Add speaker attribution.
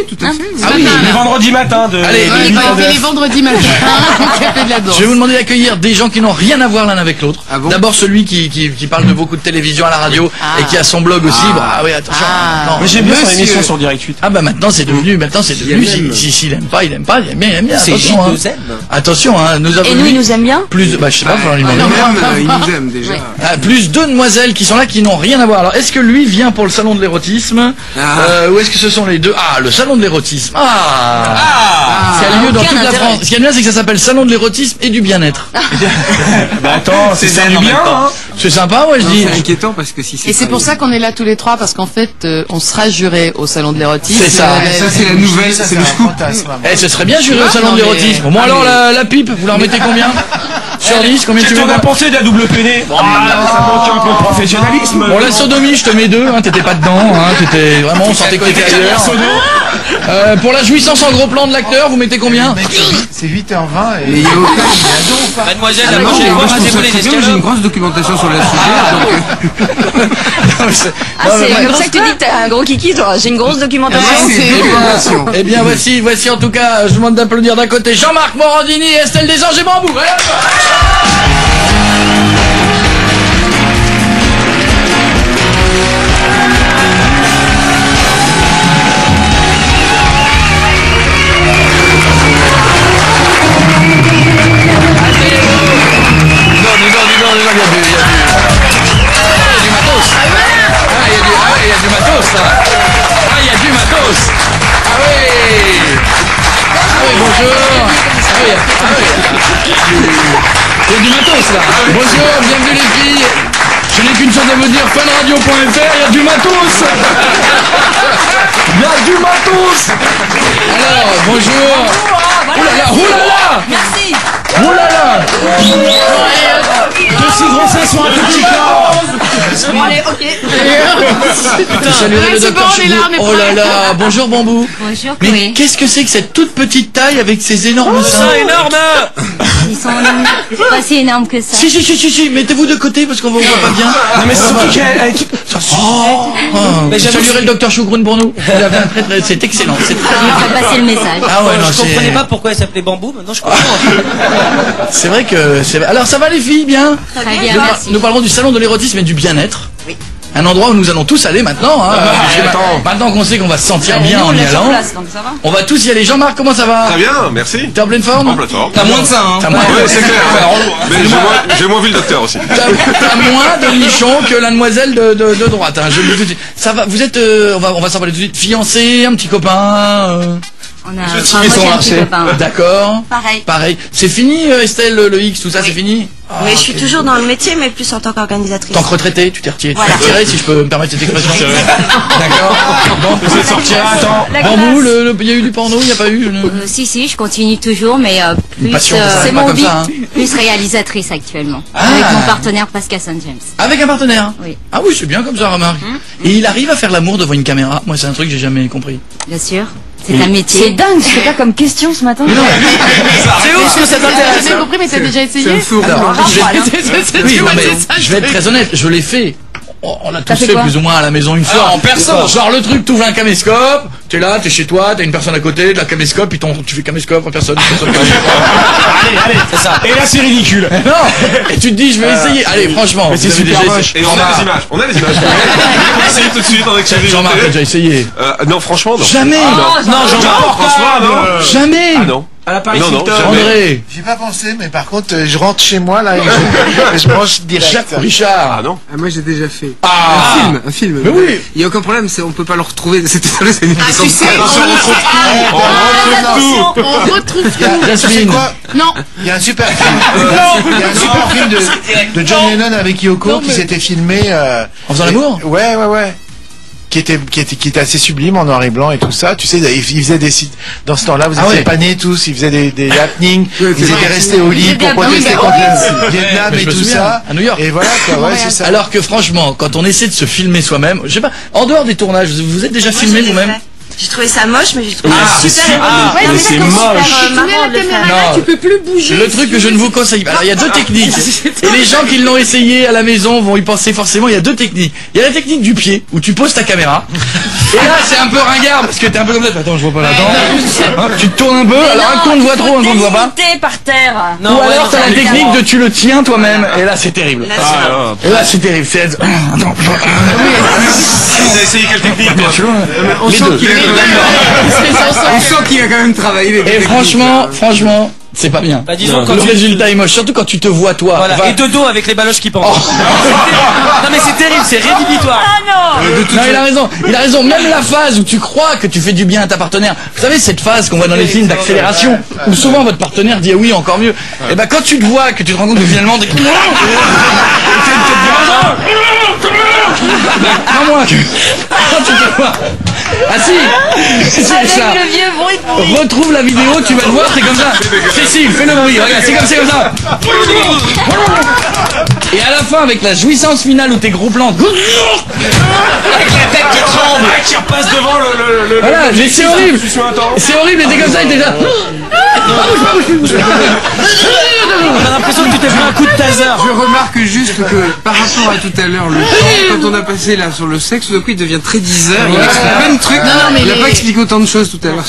Speaker 1: tout à fait.
Speaker 2: Ah oui,
Speaker 3: Les vendredis matins de...
Speaker 2: Allez,
Speaker 3: de-
Speaker 4: On fait les vendredis matins, on fait de la danse.
Speaker 2: je vais vous demander d'accueillir des gens qui n'ont rien à voir l'un avec l'autre.
Speaker 1: Ah bon?
Speaker 2: D'abord celui qui parle de beaucoup de télévision à la radio et qui a son blog aussi. Ah oui, attention.
Speaker 4: Ah.
Speaker 2: Non.
Speaker 3: Mais j'aime bien son
Speaker 1: Monsieur.
Speaker 3: émission sur Direct 8.
Speaker 2: Ah bah maintenant c'est devenu,
Speaker 1: aime.
Speaker 2: s'il aime pas, il aime pas, il aime bien,
Speaker 5: C'est
Speaker 2: attention, hein.
Speaker 5: J2M.
Speaker 2: Attention, hein, nous avons
Speaker 6: Et nous,
Speaker 2: lui
Speaker 6: il nous aime bien.
Speaker 2: plus de, bah je sais pas, faudra lui demander.
Speaker 1: Il nous aime déjà.
Speaker 2: Ah, plus deux demoiselles qui sont là qui n'ont rien à voir. Alors est-ce que lui vient pour le salon de l'érotisme ou est-ce que ce sont les deux? Ah, le salon de l'érotisme. Ça a lieu dans
Speaker 6: Aucun
Speaker 2: toute la
Speaker 6: intérêt.
Speaker 2: France. Ce qui est bien, c'est que ça s'appelle salon de l'érotisme et du bien-être.
Speaker 3: Bah attends, c'est ça du bien, hein.
Speaker 2: C'est sympa, ouais, je dis.
Speaker 1: C'est inquiétant parce que si c'est.
Speaker 4: Et c'est pour ça qu'on est là tous les trois, parce qu'en fait, on sera jurés au salon de l'érotisme.
Speaker 2: C'est ça.
Speaker 1: Ça c'est la nouvelle, c'est le scoop.
Speaker 2: Eh, ce serait bien juré au salon
Speaker 4: non,
Speaker 2: de
Speaker 4: mais-
Speaker 2: l'érotisme. Bon, alors la pipe, vous la remettez combien? Sur 10, combien tu
Speaker 3: Qu'est-ce
Speaker 2: veux
Speaker 3: qu'on a
Speaker 2: mettre?
Speaker 3: pensé de la double péné? Ça manque un peu de professionnalisme.
Speaker 2: Bon, la sodomie, je te mets 2, hein, t'étais pas dedans, hein, t'étais vraiment, on sentait que t'étais ailleurs. Pour la jouissance en gros plan de l'acteur, vous mettez combien?
Speaker 7: C'est 8h20
Speaker 1: Mais
Speaker 7: et...
Speaker 1: il y a aucun.
Speaker 5: Mademoiselle,
Speaker 1: Ah
Speaker 5: la
Speaker 1: non,
Speaker 5: mangé
Speaker 1: mais moi,
Speaker 5: quoi?
Speaker 1: je
Speaker 5: J'ai
Speaker 1: trouve ça
Speaker 5: volé
Speaker 1: très
Speaker 5: des
Speaker 1: bien, j'ai une
Speaker 5: escalopes.
Speaker 1: grosse documentation sur le sujet.
Speaker 6: Ah, c'est comme ça que tu dis que t'as un gros kiki, toi. J'ai une grosse documentation.
Speaker 2: Eh bien, voici en tout cas, je vous demande d'applaudir d'un côté Jean-Marc Morandini et Estelle Desanges et Bambou. Allez, hop. Il y a du matos. Ah, il y a du matos, là. Ah, il y a du matos. Ah oui. Ah oui, bonjour. Ah oui, il y a du matos, là. Bonjour, bienvenue les filles. Je n'ai qu'une chose à vous dire, funradio.fr, il y a du matos. Il y a du matos. Alors, bonjour. Oulala.
Speaker 6: Merci.
Speaker 2: Oulala.
Speaker 3: Deux si grossesses sur un tout petit corps.
Speaker 6: Bon, allez, ok.
Speaker 2: Salut
Speaker 4: Ouais,
Speaker 2: le
Speaker 4: c'est
Speaker 2: docteur
Speaker 4: bon, on est là,
Speaker 2: Chibou.
Speaker 4: on est
Speaker 2: Oh là
Speaker 4: prêts.
Speaker 2: là, bonjour Bambou.
Speaker 6: Bonjour,
Speaker 2: Mais
Speaker 6: Chloé.
Speaker 2: qu'est-ce que c'est que cette toute petite taille avec ces énormes seins?
Speaker 5: C'est énorme.
Speaker 6: Ils sont pas si énormes que ça.
Speaker 2: Si, mettez-vous de côté parce qu'on vous voit pas bien.
Speaker 3: Non mais c'est surtout qu'elle...
Speaker 5: Mais j'avoue,
Speaker 2: Saluerez le docteur Chougroune pour nous. Il avait un très, c'est excellent. C'est très
Speaker 6: Il faut passer le message.
Speaker 2: Ah ouais, non,
Speaker 5: je comprenais
Speaker 2: c'est...
Speaker 5: pas pourquoi elle s'appelait Bambou, maintenant je comprends.
Speaker 2: C'est vrai que c'est... Alors ça va les filles, bien?
Speaker 6: Très bien,
Speaker 2: Nous,
Speaker 6: merci.
Speaker 2: nous parlerons du salon de l'érotisme et du bien-être.
Speaker 6: Oui.
Speaker 2: Un endroit où nous allons tous aller maintenant. Hein. Maintenant qu'on sait qu'on va se sentir bien en y allant.
Speaker 6: Donc ça va.
Speaker 2: On va tous y aller. Jean-Marc, comment ça va?
Speaker 8: Très bien, merci.
Speaker 2: T'es en pleine forme?
Speaker 8: En plateforme.
Speaker 5: T'as moins de ça, hein.
Speaker 2: T'as moins,
Speaker 8: Ouais, c'est clair. Mais j'ai moins vu le docteur aussi.
Speaker 2: t'as moins de nichons que la demoiselle de droite. Hein. Je le dis tout de suite. Ça va. Vous êtes, on va s'en parler tout de suite. Fiancé, un petit copain.
Speaker 6: On a, enfin, moi j'ai un petit copain.
Speaker 2: D'accord.
Speaker 6: Pareil.
Speaker 2: Pareil. C'est fini, Estelle, le X, tout ça, c'est fini?
Speaker 9: Mais je suis toujours dans le métier, mais plus en tant qu'organisatrice.
Speaker 2: Tant que retraité, tu t'es retiré.
Speaker 9: Voilà.
Speaker 2: Tu t'es retiré, si je peux me permettre cette expression. D'accord. Bon, c'est sorti. Attends.
Speaker 6: La
Speaker 2: Bambou,
Speaker 6: classe.
Speaker 2: il y a eu du porno, il n'y a pas eu
Speaker 6: Si, je continue toujours, mais plus,
Speaker 2: passion, ça
Speaker 6: c'est
Speaker 2: s'arrête pas
Speaker 6: mon
Speaker 2: comme
Speaker 6: hobby,
Speaker 2: ça, hein.
Speaker 6: plus réalisatrice actuellement.
Speaker 2: Ah.
Speaker 6: Avec mon partenaire Pascal St. James.
Speaker 2: Avec un partenaire?
Speaker 6: Oui.
Speaker 2: Ah oui, c'est bien comme ça, remarque. Et il arrive à faire l'amour devant une caméra? Moi, c'est un truc que j'ai jamais compris.
Speaker 6: Bien sûr. C'est un métier.
Speaker 10: C'est dingue, c'est pas comme question ce matin.
Speaker 2: C'est ouf que ça t'intéresse.
Speaker 4: J'ai compris, mais t'as déjà essayé?
Speaker 2: Alors, je vais-
Speaker 4: C'est
Speaker 2: Oui, non, mais
Speaker 4: ça,
Speaker 2: je vais être très honnête, je l'ai fait. On l'a tous
Speaker 10: fait
Speaker 2: fait
Speaker 10: quoi
Speaker 2: plus ou moins à la maison une fois.
Speaker 5: en personne.
Speaker 2: Genre le truc, t'ouvres un caméscope, t'es là, t'es chez toi, t'as une personne à côté, de la caméscope, puis tu fais caméscope en personne.
Speaker 3: Allez, c'est ça. Et là c'est ridicule.
Speaker 2: Non. Et tu te dis, je vais essayer. Allez, franchement.
Speaker 3: Mais c'est
Speaker 2: vous avez
Speaker 3: super
Speaker 2: déjà
Speaker 3: moche.
Speaker 2: essayé.
Speaker 8: Et on a les images. On a les images. Essayez tout de suite avec chérie.
Speaker 2: Jean-Marc a déjà essayé.
Speaker 8: Non, franchement, non.
Speaker 2: Jamais.
Speaker 3: Non, Jean-Marc,
Speaker 8: François, non.
Speaker 2: Jamais.
Speaker 8: Ah non.
Speaker 3: à la Paris
Speaker 8: Non, non,
Speaker 3: Hilton.
Speaker 8: jamais.
Speaker 2: André.
Speaker 7: J'y ai pas pensé, mais par contre, je rentre chez moi là et je mange direct.
Speaker 2: Richard.
Speaker 8: Ah non.
Speaker 1: Ah, moi j'ai déjà fait.
Speaker 2: Ah.
Speaker 1: Un film.
Speaker 2: Mais oui.
Speaker 1: Il y a aucun problème, on peut pas le retrouver. C'était c'est une
Speaker 4: Ah, tu sais, on retrouve
Speaker 7: Il y a, tu sais
Speaker 2: Jasmine.
Speaker 7: quoi
Speaker 4: Non,
Speaker 7: Il y a un super film. Il y a un super film de John Lennon avec Yoko qui s'était filmé.
Speaker 2: En faisant l'amour.
Speaker 7: Ouais. Qui était assez sublime en noir et blanc et tout ça. Tu sais, il faisait des sites. Dans ce temps-là, vous
Speaker 2: Ah
Speaker 7: étiez
Speaker 2: ouais.
Speaker 7: pas nés tous. Ils faisaient des happenings.
Speaker 1: Ouais,
Speaker 7: Ils
Speaker 1: c'est
Speaker 7: étaient
Speaker 1: vrai.
Speaker 7: restés au lit pour protester contre le Vietnam
Speaker 2: Mais je
Speaker 7: et
Speaker 2: me
Speaker 7: tout
Speaker 2: souviens,
Speaker 7: ça.
Speaker 2: à New York.
Speaker 7: Et voilà, quoi. Ouais, c'est ça.
Speaker 2: Alors que franchement, quand on essaie de se filmer soi-même, je sais pas, en dehors des tournages, vous êtes déjà filmé vous-même?
Speaker 9: J'ai trouvé ça moche, mais j'ai trouvé
Speaker 2: Ah,
Speaker 9: ça super érotique.
Speaker 3: mais c'est moche.
Speaker 4: tu mets la caméra là,
Speaker 2: Non.
Speaker 4: tu peux plus bouger.
Speaker 2: Le truc que je ne vous conseille pas. Alors il y a deux techniques. Et les gens qui l'ont essayé à la maison vont y penser forcément. Il y a deux techniques. Il y a la technique du pied où tu poses ta caméra. Et là, c'est un peu ringard parce que t'es un peu comme ça. Attends, je vois pas là. Attends. Tu te tournes un peu. Alors, un qu'on te voit trop, un qu'on te voit pas.
Speaker 10: Par terre.
Speaker 2: Ou alors, t'as la technique de tu le tiens toi-même. Et là, c'est terrible. Et là, c'est terrible. C'est. Attends.
Speaker 8: Vous avez essayé quelle technique, toi?
Speaker 1: On sent qu'il a quand même travaillé.
Speaker 2: Et franchement, c'est pas bien.
Speaker 5: Bah, disons, quand
Speaker 2: le
Speaker 5: tu-
Speaker 2: résultat est moche, surtout quand tu te vois toi.
Speaker 5: Voilà.
Speaker 2: Enfin,
Speaker 5: Et de dos avec les baloches qui pendent. Non mais c'est terrible, c'est rédhibitoire.
Speaker 2: non, il a raison. Même la phase où tu crois que tu fais du bien à ta partenaire. Vous savez, cette phase qu'on voit dans les films d'accélération, où souvent votre partenaire dit oui, encore mieux. Et ben, quand tu te vois, que tu te rends compte que finalement, t'es... Pas moi. Quand tu te vois. Ah si, c'est ça.
Speaker 10: Le vieux bruit de bruit.
Speaker 2: Retrouve la vidéo, tu vas le voir, c'est comme ça. Cécile, fais le bruit, regarde, c'est comme ça. Et à la fin, avec la jouissance finale où tes gros plans.
Speaker 8: Avec la tête qui tremble, qui repasse devant le.
Speaker 2: Voilà, mais c'est horrible. C'est horrible, et t'es comme ça, et t'es là.
Speaker 5: On a l'impression que tu t'es pris un coup de taser.
Speaker 1: Je remarque juste que par rapport à tout à l'heure, le temps, quand on a passé là sur le sexe, tout d'un coup il devient très 10 heures. Il explique plein de trucs.
Speaker 4: Non, mais
Speaker 1: il n'a
Speaker 4: les-
Speaker 1: pas expliqué autant de choses tout à l'heure.